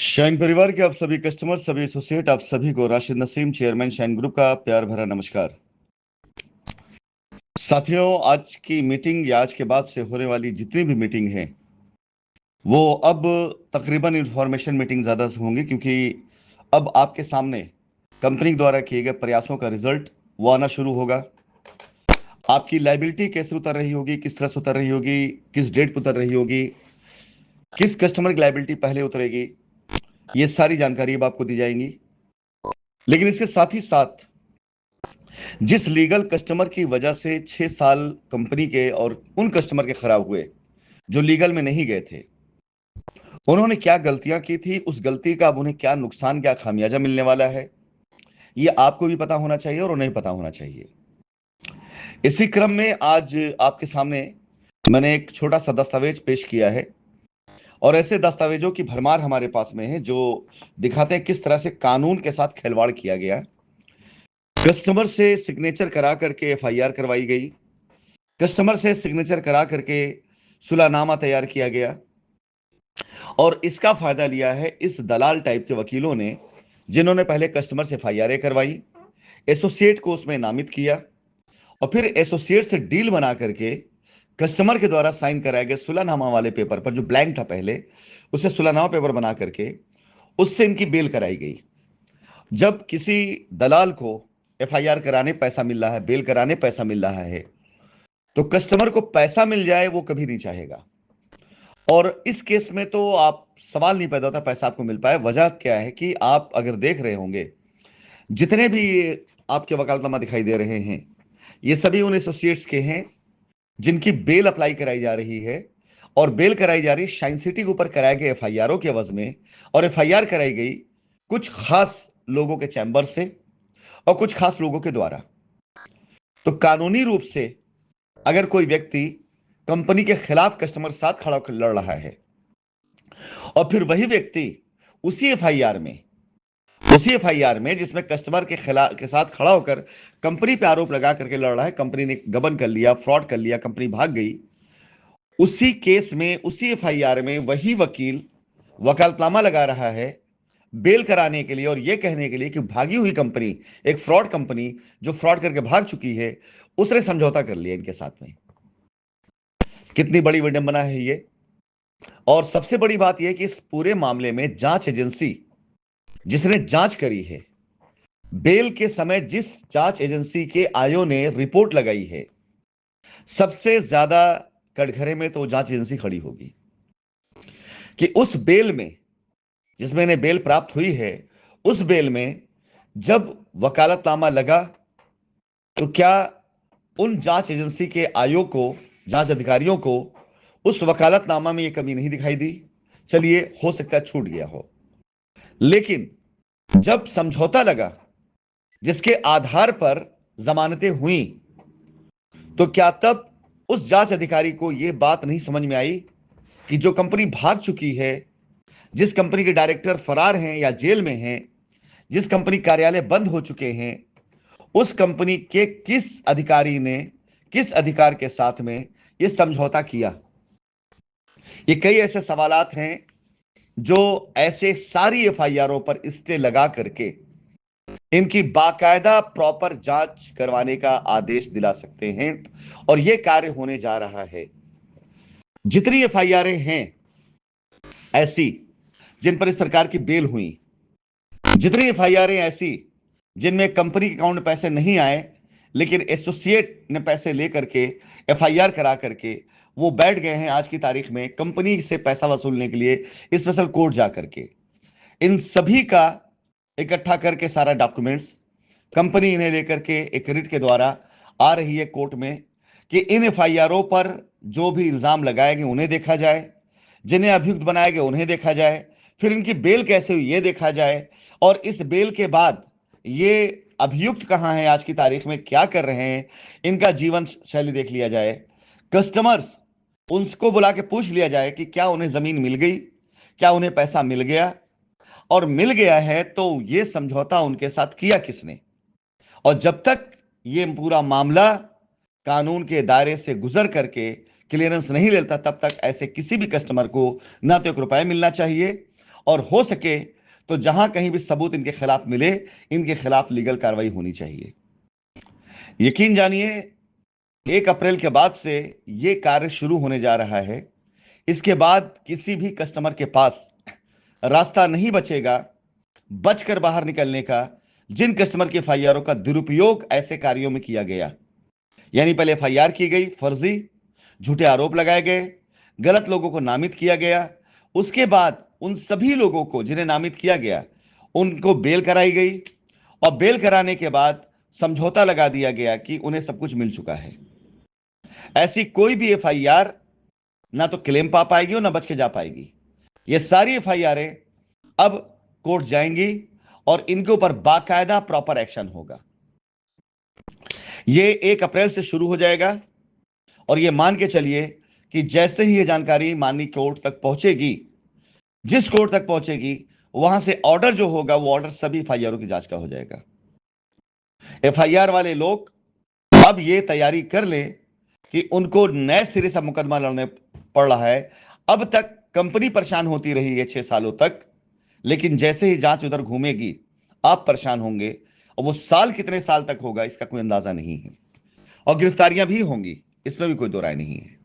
Shine परिवार के आप सभी कस्टमर, सभी एसोसिएट, आप सभी को Rashid Naseem, chairman shine group का प्यार भरा नमस्कार। साथियों, आज की मीटिंग या आज के बाद से होने वाली जितनी भी मीटिंग है वो अब तकरीबन इंफॉर्मेशन मीटिंग ज़्यादा से होंगी, क्योंकि अब आपके सामने कंपनी द्वारा किए गए प्रयासों का रिजल्ट वो आना शुरू होगा। आपकी लाइबिलिटी कैसे उतर रही होगी, किस तरह से उतर रही होगी, किस डेट पर उतर रही होगी, किस कस्टमर की लाइबिलिटी पहले उतरेगी, ये सारी जानकारी अब आपको दी जाएंगी। लेकिन इसके साथ ही साथ जिस लीगल कस्टमर की वजह से 6 साल कंपनी के और उन कस्टमर के खराब हुए जो लीगल में नहीं गए थे, उन्होंने क्या गलतियां की थी, उस गलती का अब उन्हें क्या नुकसान, क्या खामियाजा मिलने वाला है, ये आपको भी पता होना चाहिए और उन्हें भी पता होना चाहिए। इसी क्रम में आज आपके सामने मैंने एक छोटा सा दस्तावेज पेश किया है, और ऐसे दस्तावेजों की भरमार हमारे पास में है जो दिखाते हैं किस तरह से कानून के साथ खिलवाड़ किया गया। कस्टमर से सिग्नेचर करा करके एफआईआर करवाई गई, कस्टमर से सिग्नेचर करा करके सुलहनामा तैयार किया गया, और इसका फायदा लिया है इस दलाल टाइप के वकीलों ने, जिन्होंने पहले कस्टमर से एफआईआर करवाई, एसोसिएट को उसमें नामित किया, और फिर एसोसिएट से डील बना करके कस्टमर के द्वारा साइन कराए गए सुलहनामा वाले पेपर पर, जो ब्लैंक था पहले, उसे सुलहनामा पेपर बना करके उससे इनकी बेल कराई गई। जब किसी दलाल को एफआईआर कराने पैसा मिल रहा है, बेल कराने पैसा मिल रहा है, तो कस्टमर को पैसा मिल जाए वो कभी नहीं चाहेगा। और इस केस में तो आप सवाल नहीं पैदा होता पैसा आपको मिल पाए। वजह क्या है कि आप अगर देख रहे होंगे, जितने भी आपके वकालतनामा दिखाई दे रहे हैं, ये सभी उन एसोसिएट्स के हैं जिनकी बेल अप्लाई कराई जा रही है, और बेल कराई जा रही है शाइन सिटी के ऊपर कराए गए एफआईआरों के एवज में। और एफआईआर कराई गई कुछ खास लोगों के चैम्बर से और कुछ खास लोगों के द्वारा। तो कानूनी रूप से अगर कोई व्यक्ति कंपनी के खिलाफ कस्टमर साथ खड़ा होकर लड़ रहा है, और फिर वही व्यक्ति उसी एफआईआर में जिसमें कस्टमर के खिलाफ के साथ खड़ा होकर कंपनी पे आरोप लगा करके लड़ रहा है, कंपनी ने गबन कर लिया, फ्रॉड कर लिया, कंपनी भाग गई, उसी केस में, उसी एफआईआर में वही वकील वकालतनामा लगा रहा है बेल कराने के लिए, और यह कहने के लिए कि भागी हुई कंपनी, एक फ्रॉड कंपनी जो फ्रॉड करके भाग चुकी है, उसने समझौता कर लिया इनके साथ में। कितनी बड़ी विडंबना है ये। और सबसे बड़ी बात यह कि इस पूरे मामले में जांच एजेंसी जिसने जांच करी है, बेल के समय जिस जांच एजेंसी के आईओ ने रिपोर्ट लगाई है, सबसे ज्यादा कटघरे में तो जांच एजेंसी खड़ी होगी कि उस बेल में, जिसमें इन्हें बेल प्राप्त हुई है, उस बेल में जब वकालतनामा लगा तो क्या उन जांच एजेंसी के आईओ को, जांच अधिकारियों को उस वकालतनामा में यह कमी नहीं दिखाई दी? चलिए, हो सकता है छूट गया हो, लेकिन जब समझौता लगा जिसके आधार पर जमानतें हुई, तो क्या तब उस जांच अधिकारी को यह बात नहीं समझ में आई कि जो कंपनी भाग चुकी है, जिस कंपनी के डायरेक्टर फरार हैं या जेल में हैं, जिस कंपनी कार्यालय बंद हो चुके हैं, उस कंपनी के किस अधिकारी ने किस अधिकार के साथ में यह समझौता किया? ये कई ऐसे सवालात हैं जो ऐसे सारी एफआईआरों पर स्टे लगा करके इनकी बाकायदा प्रॉपर जांच करवाने का आदेश दिला सकते हैं, और यह कार्य होने जा रहा है। जितनी एफआईआरें हैं ऐसी जिन पर इस प्रकार की बेल हुई, जितनी एफआईआरें ऐसी जिनमें कंपनी के अकाउंट में पैसे नहीं आए, लेकिन एसोसिएट ने पैसे लेकर के एफआईआर करा करके वो बैठ गए हैं आज की तारीख में कंपनी से पैसा वसूलने के लिए स्पेशल कोर्ट जा करके, इन सभी का इकट्ठा करके सारा डॉक्यूमेंट्स कंपनी इन्हें लेकर के एक रिट के द्वारा आ रही है कोर्ट में कि इन एफआईआरों पर जो भी इल्जाम लगाए गए उन्हें देखा जाए, जिन्हें अभियुक्त बनाया गया उन्हें देखा जाए, फिर इनकी बेल कैसे हुई यह देखा जाए, और इस बेल के बाद ये अभियुक्त कहां है, आज की तारीख में क्या कर रहे हैं, इनका जीवन शैली देख लिया जाए। कस्टमर्स, उनको बुला के पूछ लिया जाए कि क्या उन्हें जमीन मिल गई, क्या उन्हें पैसा मिल गया, और मिल गया है तो यह समझौता उनके साथ किया किसने। और जब तक यह पूरा मामला कानून के दायरे से गुजर करके क्लियरेंस नहीं लेता, तब तक ऐसे किसी भी कस्टमर को ना तो 1 रुपया मिलना चाहिए, और हो सके तो जहां कहीं भी सबूत इनके खिलाफ मिले, इनके खिलाफ लीगल कार्रवाई होनी चाहिए। यकीन जानिए 1 अप्रैल के बाद से ये कार्य शुरू होने जा रहा है। इसके बाद किसी भी कस्टमर के पास रास्ता नहीं बचेगा बचकर बाहर निकलने का, जिन कस्टमर के एफआईआरों का दुरुपयोग ऐसे कार्यों में किया गया। यानी पहले एफआईआर की गई, फर्जी झूठे आरोप लगाए गए, गलत लोगों को नामित किया गया, उसके बाद उन सभी लोगों को जिन्हें नामित किया गया उनको बेल कराई गई, और बेल कराने के बाद समझौता लगा दिया गया कि उन्हें सब कुछ मिल चुका है। ऐसी कोई भी एफआईआर ना तो क्लेम पा पाएगी और ना बच के जा पाएगी। ये सारी एफआईआरें अब कोर्ट जाएंगी और इनके ऊपर बाकायदा प्रॉपर एक्शन होगा। ये 1 अप्रैल से शुरू हो जाएगा, और ये मान के चलिए कि जैसे ही ये जानकारी माननीय कोर्ट तक पहुंचेगी, जिस कोर्ट तक पहुंचेगी वहां से ऑर्डर जो होगा वो ऑर्डर सभी एफआईआरों की जांच का हो जाएगा। एफआईआर वाले लोग अब ये तैयारी कर लें कि उनको नए सिरे से मुकदमा लड़ने पड़ रहा है। अब तक कंपनी परेशान होती रही है 6 सालों तक, लेकिन जैसे ही जांच उधर घूमेगी आप परेशान होंगे, और वो साल कितने साल तक होगा इसका कोई अंदाजा नहीं है, और गिरफ्तारियां भी होंगी, इसमें भी कोई दो राय नहीं है।